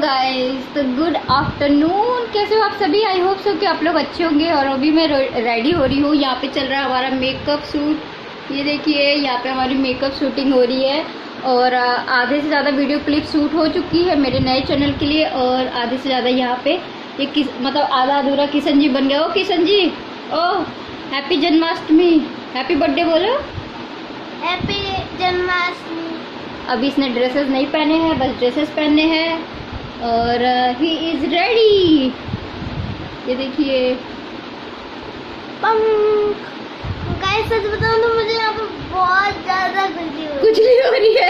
Guys, तो good afternoon. कैसे हो आप सभी? आई होप सो कि आप लोग अच्छे होंगे। और अभी मैं रेडी हो रही हूँ। यहाँ पे चल रहा है हमारा मेकअप शूट। ये देखिए, यहाँ पे हमारी मेकअप शूटिंग हो रही है। और आधे से ज़्यादा वीडियो क्लिप शूट हो चुकी है मेरे नए चैनल के लिए। और आधे से ज़्यादा यहाँ पे ये मतलब आधा अधूरा किशन जी बन गया। ओ किशन जी, ओ हैप्पी जन्माष्टमी, हैप्पी बर्थडे बोलो। हैप्पी जन्माष्टमी। अभी इसने ड्रेसेस नहीं पहने हैं, बस ड्रेसेस पहनने हैं। और ही इज रेडी। ये देखिए, गाइस सच बताऊं तो मुझे यहाँ पे बहुत ज्यादा खुजली हो रही है।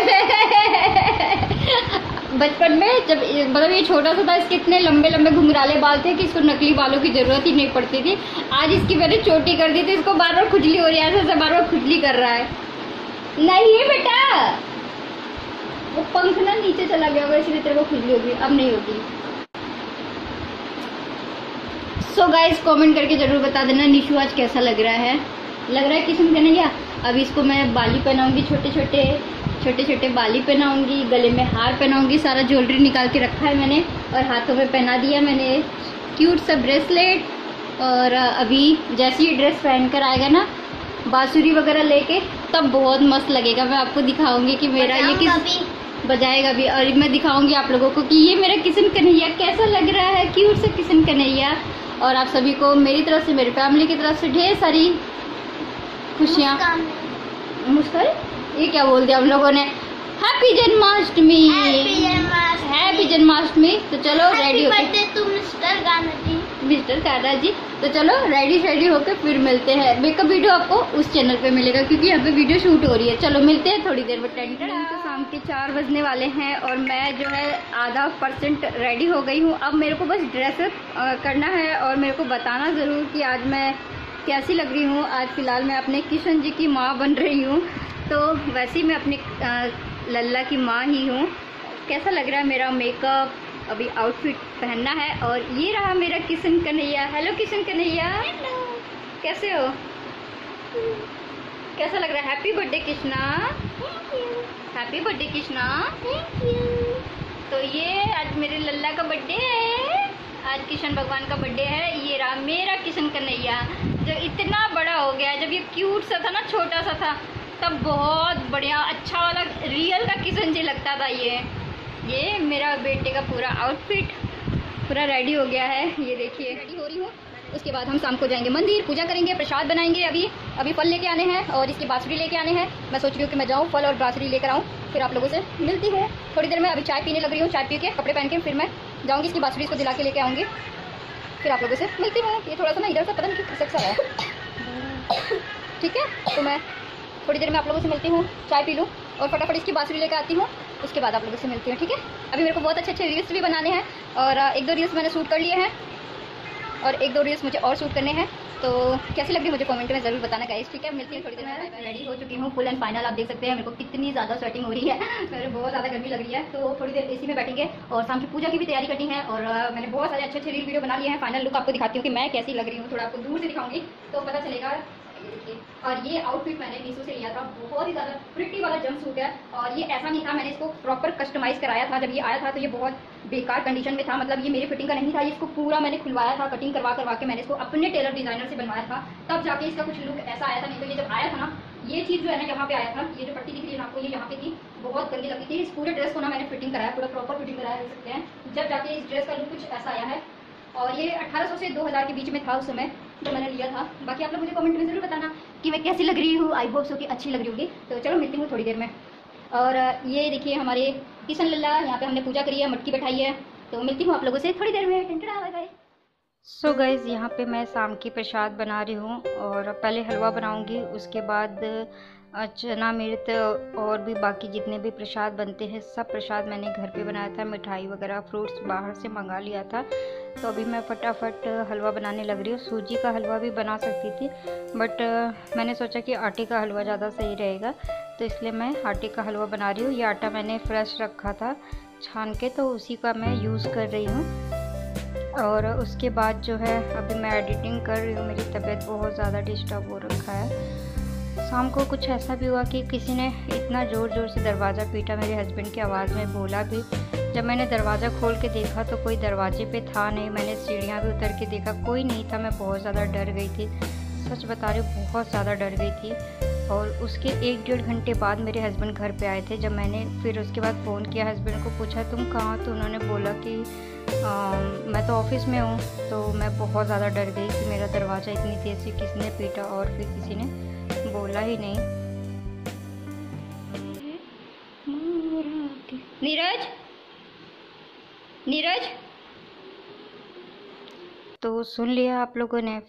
बचपन में जब मतलब ये छोटा सा था, इसके इतने लंबे लंबे घुंघराले बाल थे कि इसको नकली बालों की जरूरत ही नहीं पड़ती थी। आज इसकी मैंने चोटी कर दी थी, इसको बार बार खुजली हो रही है। ऐसे बार बार खुजली कर रहा है। नहीं बेटा, वो पंख ना नीचे चला गया होगा, इसलिए तेरे को खुजली होगी। अब नहीं होगी। सो गाइस, कमेंट करके जरूर बता देना निशु आज कैसा लग रहा है। लग रहा है किशन कन्हैया। अभी इसको मैं बाली पहनाऊंगी, छोटे छोटे बाली पहनाऊंगी, गले में हार पहनाऊंगी। सारा ज्वेलरी निकाल के रखा है मैंने और हाथों में पहना दिया मैंने क्यूट सा ब्रेसलेट। और अभी जैसे ये ड्रेस पहन कर आएगा ना, बांसुरी वगैरह लेके, तब बहुत मस्त लगेगा। मैं आपको दिखाऊंगी कि मेरा ये किस बजाएगा भी। और मैं दिखाऊंगी आप लोगों को कि ये मेरा किशन कन्हैया कैसा लग रहा है, क्यूट सा किशन कन्हैया। और आप सभी को मेरी तरफ से, मेरी फैमिली की तरफ से ढेर सारी खुशियाँ। मुस्कान, ये क्या बोल दिया हम लोगों ने? Happy Janmashtami, happy Janmashtami. तो चलो रेडी हो मिस्टर कारा जी। तो चलो रेडी होकर फिर मिलते हैं। मेकअप वीडियो आपको उस चैनल पे मिलेगा क्योंकि यहाँ पे वीडियो शूट हो रही है। चलो मिलते हैं थोड़ी देर में। तो शाम के 4 बजने वाले हैं और मैं जो है आधा % रेडी हो गई हूँ। अब मेरे को बस ड्रेसअप करना है और मेरे को बताना ज़रूर कि आज मैं कैसी लग रही हूँ। आज फ़िलहाल मैं अपने किशन जी की माँ बन रही हूँ, तो वैसे ही मैं अपने लल्ला की माँ ही हूँ। कैसा लग रहा है मेरा मेकअप? अभी आउटफिट पहनना है। और ये रहा मेरा किशन कन्हैया। हेलो किशन कन्हैया, कैसे हो? कैसा लग रहा है? Happy birthday Krishna, happy birthday Krishna. तो ये आज मेरे लल्ला का बर्थडे है, आज कृष्ण भगवान का बर्थडे है। ये रहा मेरा किशन कन्हैया जो इतना बड़ा हो गया। जब ये क्यूट सा था ना, छोटा सा था, तब बहुत बढ़िया अच्छा वाला रियल का किशन जी लगता था। ये मेरा बेटे का पूरा आउटफिट पूरा रेडी हो गया है। ये देखिए, रेडी हो रही हूँ। उसके बाद हम शाम को जाएंगे मंदिर, पूजा करेंगे, प्रसाद बनाएंगे। अभी फल लेके आने हैं और इसकी बाँसुरी लेके आने हैं। मैं सोच रही हूँ कि मैं जाऊँ फल और बाँसुरी लेकर आऊँ, फिर आप लोगों से मिलती हूँ थोड़ी देर में। अभी चाय पीने लग रही हूँ, चाय पी के कपड़े पहन के फिर मैं जाऊँगी, इसकी बाँसुरी इसको दिला के लेके आऊँगी, फिर आप लोगों से मिलती हूँ। ये थोड़ा सा ना इधर से पता नहीं क्यों खिसक सा है, ठीक है? तो मैं थोड़ी देर में आप लोगों से मिलती हूँ, चाय पी लूँ और फटाफट इसकी बाँसुरी लेकर आती हूँ। उसके बाद आप लोगों से मिलती हूँ, ठीक है? अभी मेरे को बहुत अच्छे रील्स भी बनाने हैं और 1-2 रील्स मैंने शूट कर लिए हैं और 1-2 रील्स मुझे और शूट करने हैं। तो कैसी लग रही है मुझे कमेंट में ज़रूर बताना गाइस, ठीक है? मिलती है थोड़ी देर में। रेडी हो चुकी हूँ फुल एंड फाइनल। आप देख सकते हैं मेरे को कितनी ज़्यादा स्वेटिंग हो रही है, मेरे बहुत ज़्यादा गर्मी लग रही है। तो थोड़ी देर एसी में बैठेंगे और शाम की पूजा की भी तैयारी करनी है। और मैंने बहुत सारे अच्छे रील वीडियो बना लिए हैं। फाइनल लुक आपको दिखाती हूँ कि मैं कैसी लग रही हूँ। थोड़ा आपको दूर से दिखाऊंगी तो पता चलेगा। और ये आउटफिट मैंने मीशो से लिया था, बहुत ही ज़्यादा प्रिटी वाला जंप सूट है। और ये ऐसा नहीं था, मैंने इसको प्रॉपर कस्टमाइज़ कराया था। जब ये आया था तो ये बहुत बेकार कंडीशन में था, मतलब ये मेरी फिटिंग का नहीं था। इसको पूरा मैंने खुलवाया था, कटिंग करवा के मैंने इसको अपने टेलर डिज़ाइनर से बनवाया था, तब जाके इसका कुछ लुक ऐसा आया था। नहीं तो ये जब आया था ना, ये चीज़ जो है ना यहाँ पे आया था, ये जो पट्टी दिख रही है आपको, ये यहाँ पे थी, बहुत गंदी लगती थी। इस पूरे ड्रेस को ना मैंने फिटिंग कराया, पूरा प्रॉपर फिटिंग कराया, देख सकते हैं। जब जाके इस ड्रेस का लुक कुछ ऐसा आया है। और ये 1800 से 2000 के बीच में था उस समय जो मैंने लिया था। बाकी आप लोग मुझे कमेंट में ज़रूर बताना कि मैं कैसी लग रही हूँ। आई होप सो कि अच्छी लग रही होगी। तो चलो मिलती हूँ थोड़ी देर में। और ये देखिए हमारे किशन लल्ला, यहाँ पे हमने पूजा करी है, मटकी बैठाई है। तो मिलती हूँ आप लोगों से थोड़ी देर में। सो गाइज़, यहाँ पे मैं शाम की प्रसाद बना रही हूँ और पहले हलवा बनाऊँगी, उसके बाद चना मिर्च और भी बाकी जितने भी प्रसाद बनते हैं सब प्रसाद मैंने घर पे बनाया था। मिठाई वगैरह फ्रूट्स बाहर से मंगा लिया था। तो अभी मैं फटाफट हलवा बनाने लग रही हूँ। सूजी का हलवा भी बना सकती थी, बट मैंने सोचा कि आटे का हलवा ज़्यादा सही रहेगा, तो इसलिए मैं आटे का हलवा बना रही हूँ। ये आटा मैंने फ्रेश रखा था छान के, तो उसी का मैं यूज़ कर रही हूँ। और उसके बाद जो है अभी मैं एडिटिंग कर रही हूँ। मेरी तबीयत बहुत ज़्यादा डिस्टर्ब हो रखा है। शाम को कुछ ऐसा भी हुआ कि किसी ने इतना ज़ोर ज़ोर से दरवाज़ा पीटा, मेरे हस्बैंड की आवाज़ में बोला भी, जब मैंने दरवाज़ा खोल के देखा तो कोई दरवाजे पे था नहीं। मैंने सीढ़ियाँ भी उतर के देखा, कोई नहीं था। मैं बहुत ज़्यादा डर गई थी, सच बता रही हूँ, बहुत ज़्यादा डर गई थी। और उसके 1-1.5 घंटे बाद मेरे हस्बैंड घर पे आए थे। जब मैंने फिर उसके बाद फ़ोन किया हस्बैंड को, पूछा तुम कहाँ, तो उन्होंने बोला कि मैं तो ऑफिस में हूँ। तो मैं बहुत ज़्यादा डर गई कि मेरा दरवाज़ा इतनी तेज़ से किसने पीटा, और फिर किसी ने बोला ही नहीं। नीरज, नीरज, तो सुन लिया आप लोगों ने,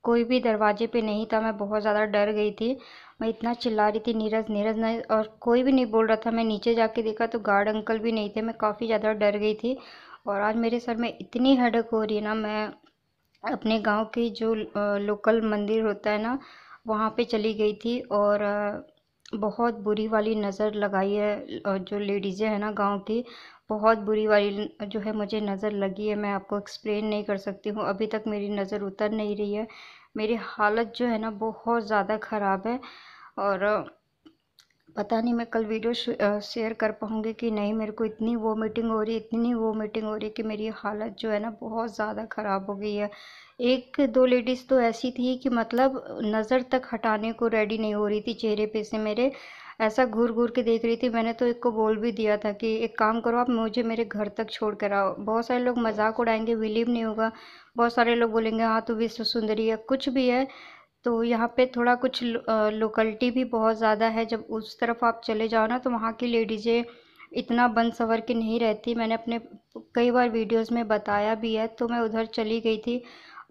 कोई भी दरवाजे पे नहीं था। मैं बहुत ज़्यादा डर गई थी, मैं इतना चिल्ला रही थी नीरज नीरज नहीं, और कोई भी नहीं बोल रहा था। मैं नीचे जाके देखा तो गार्ड अंकल भी नहीं थे। मैं काफ़ी ज़्यादा डर गई थी। और आज मेरे सर में इतनी हेडेक हो रही है ना, मैं अपने गांव की जो लोकल मंदिर होता है ना, वहाँ पे चली गई थी। और बहुत बुरी वाली नज़र लगाई है जो लेडीज़ें हैं ना गांव की, बहुत बुरी वाली जो है मुझे नज़र लगी है। मैं आपको एक्सप्लेन नहीं कर सकती हूँ, अभी तक मेरी नज़र उतर नहीं रही है। मेरी हालत जो है ना बहुत ज़्यादा ख़राब है। और पता नहीं मैं कल वीडियो शेयर कर पाऊँगी कि नहीं। मेरे को इतनी वोमिटिंग हो रही है, इतनी वोमिटिंग हो रही है कि मेरी हालत जो है ना बहुत ज़्यादा ख़राब हो गई है। 1-2 लेडीज़ तो ऐसी थी कि मतलब नज़र तक हटाने को रेडी नहीं हो रही थी चेहरे पे से मेरे, ऐसा घूर घूर के देख रही थी। मैंने तो एक को बोल भी दिया था कि एक काम करो, आप मुझे मेरे घर तक छोड़ कर आओ। बहुत सारे लोग मजाक उड़ाएंगे, बिलीव नहीं होगा, बहुत सारे लोग बोलेंगे हाँ तू विश्व सुंदरी है, कुछ भी है। तो यहाँ पे थोड़ा कुछ लोकलिटी भी बहुत ज़्यादा है। जब उस तरफ आप चले जाओ ना, तो वहाँ की लेडीज़ें इतना बन सवर के नहीं रहती। मैंने अपने कई बार वीडियोस में बताया भी है। तो मैं उधर चली गई थी,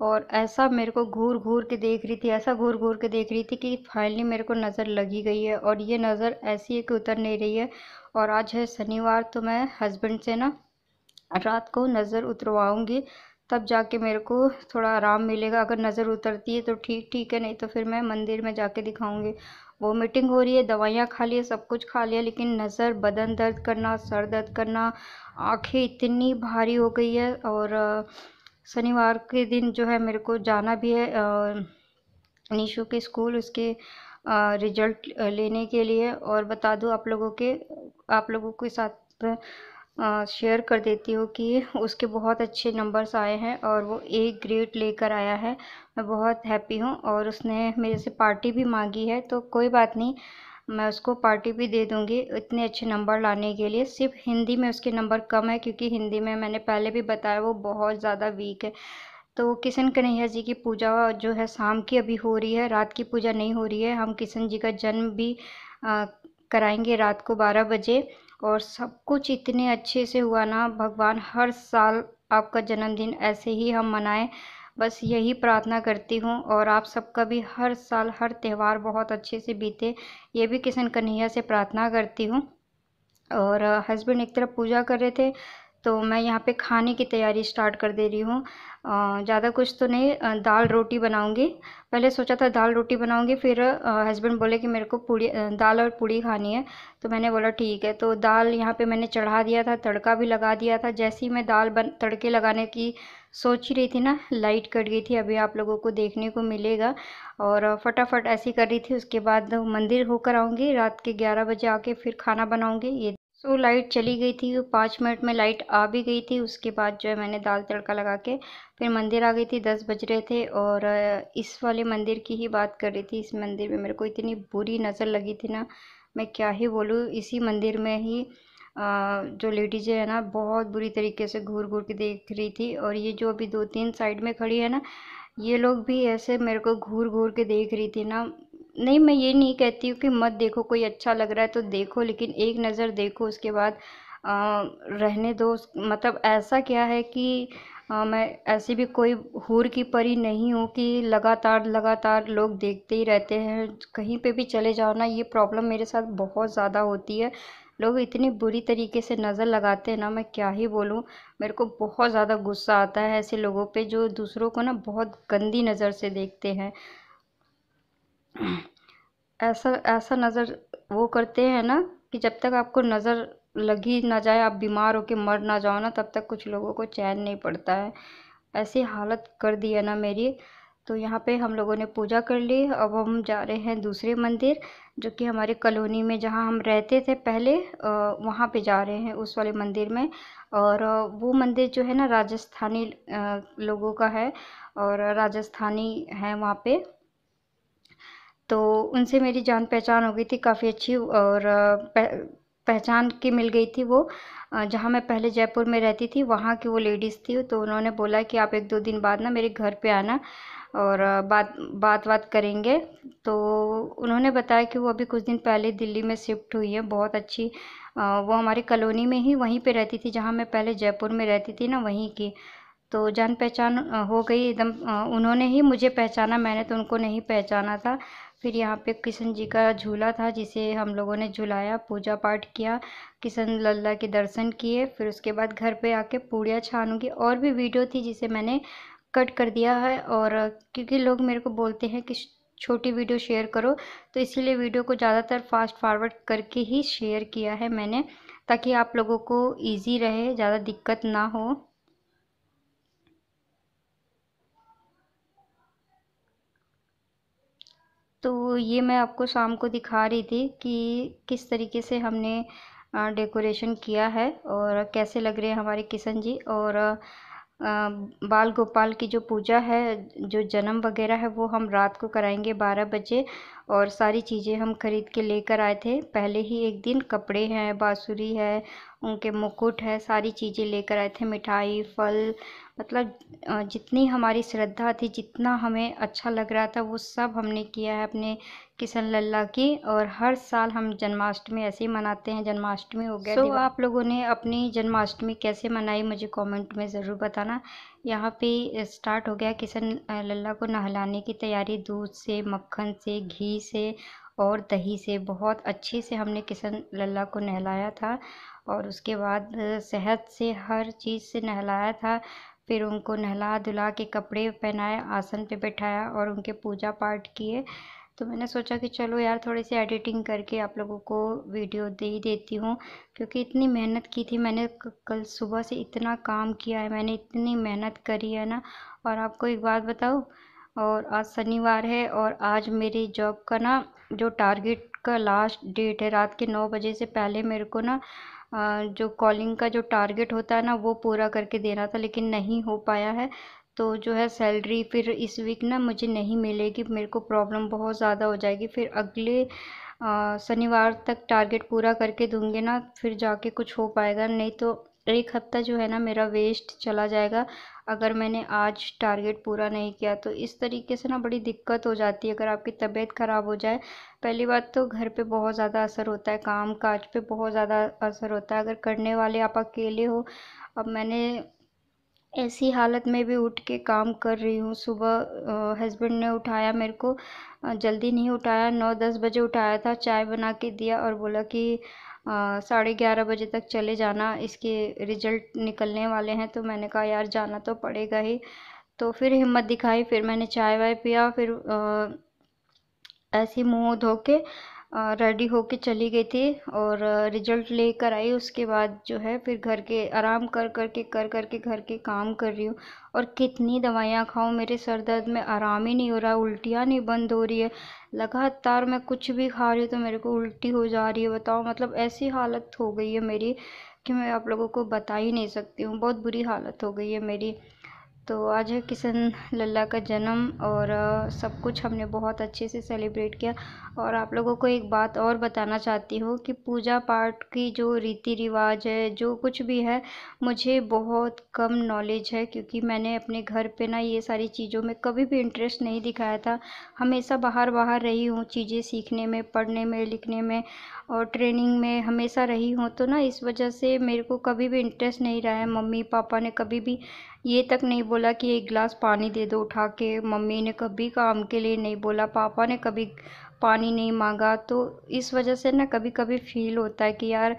और ऐसा मेरे को घूर घूर के देख रही थी, ऐसा घूर घूर के देख रही थी कि फाइनली मेरे को नज़र लगी गई है। और ये नज़र ऐसी है कि उतर नहीं रही है। और आज है शनिवार, तो मैं हस्बैंड से ना रात को नज़र उतरवाऊँगी, तब जाके मेरे को थोड़ा आराम मिलेगा। अगर नज़र उतरती है तो ठीक ठीक है, नहीं तो फिर मैं मंदिर में जाके दिखाऊंगी। वोमिटिंग हो रही है, दवाइयाँ खा ली है, सब कुछ खा लिया, लेकिन नज़र, बदन दर्द करना, सर दर्द करना, आँखें इतनी भारी हो गई है। और शनिवार के दिन जो है मेरे को जाना भी है निशु के स्कूल, उसके रिजल्ट लेने के लिए। और बता दूं आप लोगों के साथ शेयर कर देती हूँ कि उसके बहुत अच्छे नंबर्स आए हैं और वो A ग्रेड लेकर आया है। मैं बहुत हैप्पी हूँ। और उसने मेरे से पार्टी भी मांगी है, तो कोई बात नहीं, मैं उसको पार्टी भी दे दूँगी इतने अच्छे नंबर लाने के लिए। सिर्फ हिंदी में उसके नंबर कम है, क्योंकि हिंदी में मैंने पहले भी बताया वो बहुत ज़्यादा वीक है। तो किशन कन्हैया जी की पूजा जो है शाम की अभी हो रही है, रात की पूजा नहीं हो रही है। हम किशन जी का जन्म भी कराएंगे रात को 12 बजे। और सब कुछ इतने अच्छे से हुआ ना, भगवान हर साल आपका जन्मदिन ऐसे ही हम मनाएं, बस यही प्रार्थना करती हूँ। और आप सबका भी हर साल हर त्यौहार बहुत अच्छे से बीते, ये भी किशन कन्हैया से प्रार्थना करती हूँ। और हस्बैंड एक तरफ पूजा कर रहे थे, तो मैं यहाँ पे खाने की तैयारी स्टार्ट कर दे रही हूँ। ज़्यादा कुछ तो नहीं, दाल रोटी बनाऊँगी। पहले सोचा था दाल रोटी बनाऊँगी, फिर हस्बैंड बोले कि मेरे को दाल और पूड़ी खानी है। तो मैंने बोला ठीक है। तो दाल यहाँ पे मैंने चढ़ा दिया था, तड़का भी लगा दिया था। जैसे ही मैं तड़के लगाने की सोच ही रही थी ना, लाइट कट गई थी, अभी आप लोगों को देखने को मिलेगा। और फटाफट ऐसी कर रही थी। उसके बाद मंदिर होकर आऊँगी, रात के 11 बजे आके फिर खाना बनाऊँगी। ये लाइट चली गई थी, 5 मिनट में लाइट आ भी गई थी। उसके बाद जो है मैंने दाल तड़का लगा के फिर मंदिर आ गई थी। 10 बज रहे थे। और इस वाले मंदिर की ही बात कर रही थी। इस मंदिर में मेरे को इतनी बुरी नज़र लगी थी ना, मैं क्या ही बोलूँ। इसी मंदिर में ही जो लेडीज़ें है ना, बहुत बुरी तरीके से घूर घूर के देख रही थी। और ये जो अभी 2-3 साइड में खड़ी है ना, ये लोग भी ऐसे मेरे को घूर घूर के देख रही थी ना। नहीं, मैं ये नहीं कहती हूँ कि मत देखो, कोई अच्छा लग रहा है तो देखो, लेकिन एक नज़र देखो, उसके बाद रहने दो। मतलब ऐसा क्या है कि मैं ऐसी भी कोई हूर की परी नहीं हूँ कि लगातार लगातार लोग देखते ही रहते हैं। कहीं पे भी चले जाओ ना, ये प्रॉब्लम मेरे साथ बहुत ज़्यादा होती है। लोग इतनी बुरी तरीके से नज़र लगाते हैं ना, मैं क्या ही बोलूँ। मेरे को बहुत ज़्यादा गुस्सा आता है ऐसे लोगों पे जो दूसरों को ना बहुत गंदी नज़र से देखते हैं। ऐसा ऐसा नज़र वो करते हैं ना कि जब तक आपको नज़र लगी ना जाए, आप बीमार होके मर ना जाओ ना, तब तक कुछ लोगों को चैन नहीं पड़ता है। ऐसी हालत कर दी है ना मेरी। तो यहाँ पे हम लोगों ने पूजा कर ली। अब हम जा रहे हैं दूसरे मंदिर, जो कि हमारे कॉलोनी में जहाँ हम रहते थे पहले, वहाँ पे जा रहे हैं उस वाले मंदिर में। और वो मंदिर जो है ना राजस्थानी लोगों का है, और राजस्थानी है वहाँ पे। तो उनसे मेरी जान पहचान हो गई थी काफ़ी अच्छी, और पहचान की मिल गई थी वो। जहाँ मैं पहले जयपुर में रहती थी वहाँ की वो लेडीज़ थी। तो उन्होंने बोला कि आप 1-2 दिन बाद ना मेरे घर पे आना, और बात करेंगे। तो उन्होंने बताया कि वो अभी कुछ दिन पहले दिल्ली में शिफ्ट हुई है, बहुत अच्छी। वो हमारी कॉलोनी में ही वहीं पे रहती थी जहाँ मैं पहले जयपुर में रहती थी ना, वहीं की। तो जान पहचान हो गई एकदम। उन्होंने ही मुझे पहचाना, मैंने तो उनको नहीं पहचाना था। फिर यहाँ पे किशन जी का झूला था जिसे हम लोगों ने झुलाया, पूजा पाठ किया, किशन लल्ला के दर्शन किए। फिर उसके बाद घर पे आके पूड़ियाँ छानूंगी। और भी वीडियो थी जिसे मैंने कट कर दिया है, और क्योंकि लोग मेरे को बोलते हैं कि छोटी वीडियो शेयर करो, तो इसीलिए वीडियो को ज़्यादातर फास्ट फॉरवर्ड करके ही शेयर किया है मैंने, ताकि आप लोगों को ईजी रहे, ज़्यादा दिक्कत ना हो। तो ये मैं आपको शाम को दिखा रही थी कि किस तरीके से हमने डेकोरेशन किया है, और कैसे लग रहे हैं हमारे किशन जी। और बाल गोपाल की जो पूजा है, जो जन्म वगैरह है, वो हम रात को कराएंगे 12 बजे। और सारी चीज़ें हम खरीद के लेकर आए थे पहले ही एक दिन। कपड़े हैं, बाँसुरी है, उनके मुकुट है, सारी चीज़ें लेकर आए थे, मिठाई, फल, मतलब जितनी हमारी श्रद्धा थी, जितना हमें अच्छा लग रहा था, वो सब हमने किया है अपने किशन लल्ला की। और हर साल हम जन्माष्टमी ऐसे ही मनाते हैं। जन्माष्टमी हो गया। आप लोगों ने अपनी जन्माष्टमी कैसे मनाई मुझे कमेंट में ज़रूर बताना। यहाँ पे स्टार्ट हो गया किशन लल्ला को नहलाने की तैयारी। दूध से, मक्खन से, घी से और दही से बहुत अच्छे से हमने किशन लल्ला को नहलाया था। और उसके बाद शहद से, हर चीज़ से नहलाया था। फिर उनको नहला धुला के कपड़े पहनाए, आसन पे बैठाया और उनके पूजा पाठ किए। तो मैंने सोचा कि चलो यार थोड़ी सी एडिटिंग करके आप लोगों को वीडियो दे ही देती हूँ, क्योंकि इतनी मेहनत की थी मैंने। कल सुबह से इतना काम किया है मैंने, इतनी मेहनत करी है ना। और आपको एक बात बताऊँ, और आज शनिवार है, और आज मेरी जॉब का ना जो टारगेट का लास्ट डेट है, रात के 9 बजे से पहले मेरे को ना जो कॉलिंग का जो टारगेट होता है ना, वो पूरा करके देना था, लेकिन नहीं हो पाया है। तो जो है सैलरी फिर इस वीक ना मुझे नहीं मिलेगी, मेरे को प्रॉब्लम बहुत ज़्यादा हो जाएगी। फिर अगले शनिवार तक टारगेट पूरा करके दूंगी ना, फिर जाके कुछ हो पाएगा। नहीं तो 1 हफ्ता जो है ना मेरा वेस्ट चला जाएगा, अगर मैंने आज टारगेट पूरा नहीं किया। तो इस तरीके से ना बड़ी दिक्कत हो जाती है अगर आपकी तबीयत ख़राब हो जाए। पहली बात तो घर पे बहुत ज़्यादा असर होता है, काम काज पे बहुत ज़्यादा असर होता है अगर करने वाले आप अकेले हो। अब मैंने ऐसी हालत में भी उठ के काम कर रही हूँ। सुबह हस्बैंड ने उठाया मेरे को, जल्दी नहीं उठाया, 9-10 बजे उठाया था, चाय बना के दिया और बोला कि 11:30 बजे तक चले जाना, इसके रिजल्ट निकलने वाले हैं। तो मैंने कहा यार जाना तो पड़ेगा ही। तो फिर हिम्मत दिखाई, फिर मैंने चाय वाय पिया, फिर ऐसे मुँह धो के रेडी होके चली गई थी, और रिजल्ट लेकर आई। उसके बाद जो है फिर घर के आराम कर करके घर के काम कर रही हूँ। और कितनी दवाइयाँ खाऊं, मेरे सर दर्द में आराम ही नहीं हो रहा, उल्टियाँ नहीं बंद हो रही है। लगातार मैं कुछ भी खा रही हूँ तो मेरे को उल्टी हो जा रही है। बताओ, मतलब ऐसी हालत हो गई है मेरी कि मैं आप लोगों को बता ही नहीं सकती हूँ, बहुत बुरी हालत हो गई है मेरी। तो आज है किशन लल्ला का जन्म, और सब कुछ हमने बहुत अच्छे से सेलिब्रेट किया। और आप लोगों को एक बात और बताना चाहती हूँ कि पूजा पाठ की जो रीति रिवाज है, जो कुछ भी है, मुझे बहुत कम नॉलेज है, क्योंकि मैंने अपने घर पे ना ये सारी चीज़ों में कभी भी इंटरेस्ट नहीं दिखाया था। हमेशा बाहर बाहर रही हूँ, चीज़ें सीखने में, पढ़ने में, लिखने में और ट्रेनिंग में हमेशा रही हूँ। तो ना इस वजह से मेरे को कभी भी इंटरेस्ट नहीं रहा है। मम्मी पापा ने कभी भी ये तक नहीं बोला कि 1 गिलास पानी दे दो उठा के। मम्मी ने कभी काम के लिए नहीं बोला, पापा ने कभी पानी नहीं मांगा। तो इस वजह से ना कभी कभी फील होता है कि यार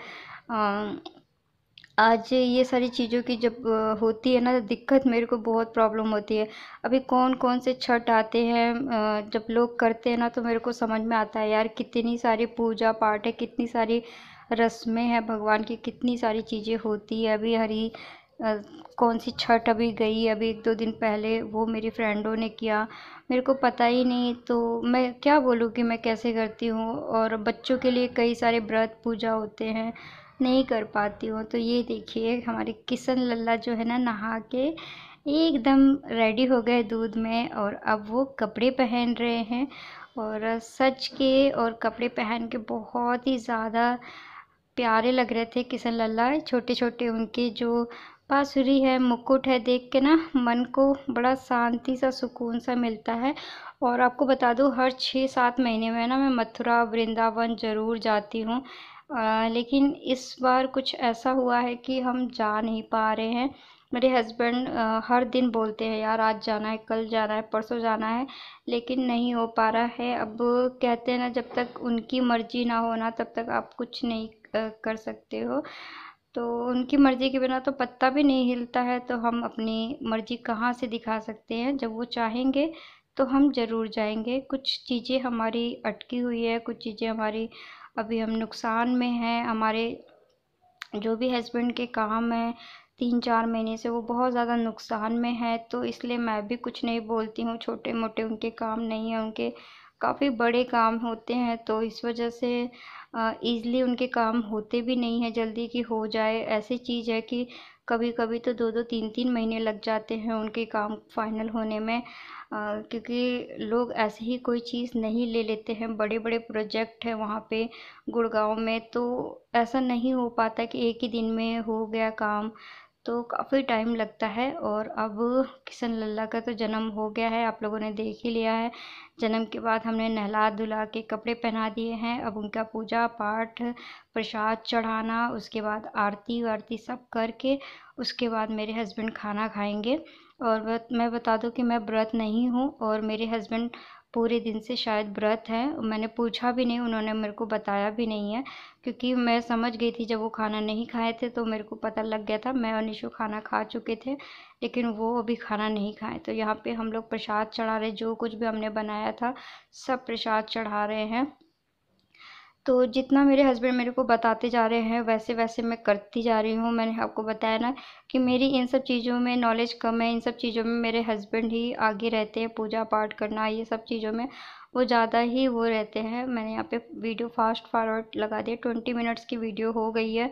आज ये सारी चीज़ों की जब होती है ना दिक्कत, मेरे को बहुत प्रॉब्लम होती है। अभी कौन कौन से छठ आते हैं, जब लोग करते हैं ना, तो मेरे को समझ में आता है यार कितनी सारी पूजा पाठ है, कितनी सारी रस्में हैं भगवान की, कितनी सारी चीज़ें होती है। अभी कौन सी छठ अभी गई, अभी 1-2 दिन पहले, वो मेरी फ्रेंडों ने किया। मेरे को पता ही नहीं, तो मैं क्या बोलूँ कि मैं कैसे करती हूँ। और बच्चों के लिए कई सारे व्रत पूजा होते हैं, नहीं कर पाती हूँ। तो ये देखिए हमारे किशन लल्ला जो है ना, नहा के एकदम रेडी हो गए दूध में, और अब वो कपड़े पहन रहे हैं। और सच के और कपड़े पहन के बहुत ही ज़्यादा प्यारे लग रहे थे किशन लल्ला। छोटे छोटे उनके जो बांसुरी है, मुकुट है, देख के ना मन को बड़ा शांति सा, सुकून सा मिलता है। और आपको बता दूँ, हर 6-7 महीने में ना मैं मथुरा वृंदावन ज़रूर जाती हूँ। लेकिन इस बार कुछ ऐसा हुआ है कि हम जा नहीं पा रहे हैं। मेरे हस्बैंड हर दिन बोलते हैं, यार आज जाना है, कल जाना है, परसों जाना है, लेकिन नहीं हो पा रहा है। अब कहते हैं ना, जब तक उनकी मर्जी ना हो ना, तब तक आप कुछ नहीं कर सकते हो। तो उनकी मर्जी के बिना तो पत्ता भी नहीं हिलता है, तो हम अपनी मर्जी कहाँ से दिखा सकते हैं। जब वो चाहेंगे तो हम ज़रूर जाएंगे। कुछ चीज़ें हमारी अटकी हुई है, कुछ चीज़ें हमारी अभी हम नुकसान में हैं। हमारे जो भी हस्बैंड के काम हैं 3-4 महीने से, वो बहुत ज़्यादा नुकसान में है, तो इसलिए मैं भी कुछ नहीं बोलती हूँ। छोटे मोटे उनके काम नहीं हैं, उनके काफ़ी बड़े काम होते हैं, तो इस वजह से ईज़िली उनके काम होते भी नहीं हैं जल्दी कि हो जाए। ऐसी चीज़ है कि कभी कभी तो 2-2 3-3 महीने लग जाते हैं उनके काम फाइनल होने में। क्योंकि लोग ऐसे ही कोई चीज़ नहीं ले लेते हैं। बड़े बड़े प्रोजेक्ट हैं वहाँ पे गुड़गांव में, तो ऐसा नहीं हो पाता कि एक ही दिन में हो गया काम, तो काफ़ी टाइम लगता है। और अब किशन लल्ला का तो जन्म हो गया है, आप लोगों ने देख ही लिया है। जन्म के बाद हमने नहला धुला के कपड़े पहना दिए हैं। अब उनका पूजा पाठ, प्रसाद चढ़ाना, उसके बाद आरती वारती सब करके उसके बाद मेरे हस्बैंड खाना खाएंगे। और मैं बता दूं कि मैं व्रत नहीं हूँ, और मेरे हस्बैंड पूरे दिन से शायद व्रत है। मैंने पूछा भी नहीं, उन्होंने मेरे को बताया भी नहीं है, क्योंकि मैं समझ गई थी जब वो खाना नहीं खाए थे, तो मेरे को पता लग गया था। मैं और निशु खाना खा चुके थे, लेकिन वो अभी खाना नहीं खाए। तो यहाँ पे हम लोग प्रसाद चढ़ा रहे, जो कुछ भी हमने बनाया था सब प्रसाद चढ़ा रहे हैं। तो जितना मेरे हस्बैंड मेरे को बताते जा रहे हैं, वैसे वैसे मैं करती जा रही हूँ। मैंने आपको बताया ना कि मेरी इन सब चीज़ों में नॉलेज कम है। इन सब चीज़ों में मेरे हस्बैंड ही आगे रहते हैं, पूजा पाठ करना, ये सब चीज़ों में वो ज़्यादा ही वो रहते हैं। मैंने यहाँ पे वीडियो फास्ट फॉरवर्ड लगा दिया, 20 मिनट्स की वीडियो हो गई है,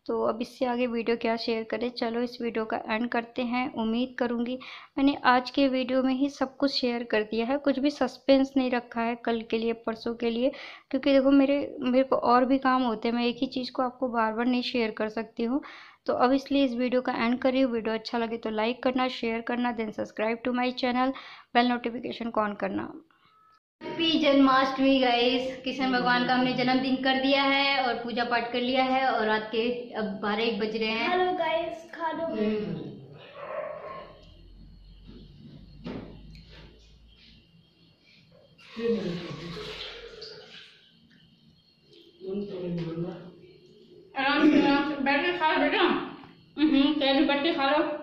तो अब इससे आगे वीडियो क्या शेयर करें। चलो इस वीडियो का एंड करते हैं। उम्मीद करूँगी मैंने आज के वीडियो में ही सब कुछ शेयर कर दिया है, कुछ भी सस्पेंस नहीं रखा है कल के लिए, परसों के लिए, क्योंकि देखो मेरे को और भी काम होते हैं। मैं एक ही चीज़ को आपको बार बार नहीं शेयर कर सकती हूँ। तो अब इसलिए इस वीडियो का एंड कर रही हूँ। वीडियो अच्छा लगे तो लाइक करना, शेयर करना, then subscribe to my channel, bell notification को ऑन करना। Happy Janmashtami guys. कृष्ण भगवान का हमने जन्मदिन कर दिया है और पूजा पाठ कर लिया है, और रात के अब 12-1 बज रहे हैं। हेलो गाइस, खा लो। आराम से बैठ के खा लो बेटा। बैठ के खा लो।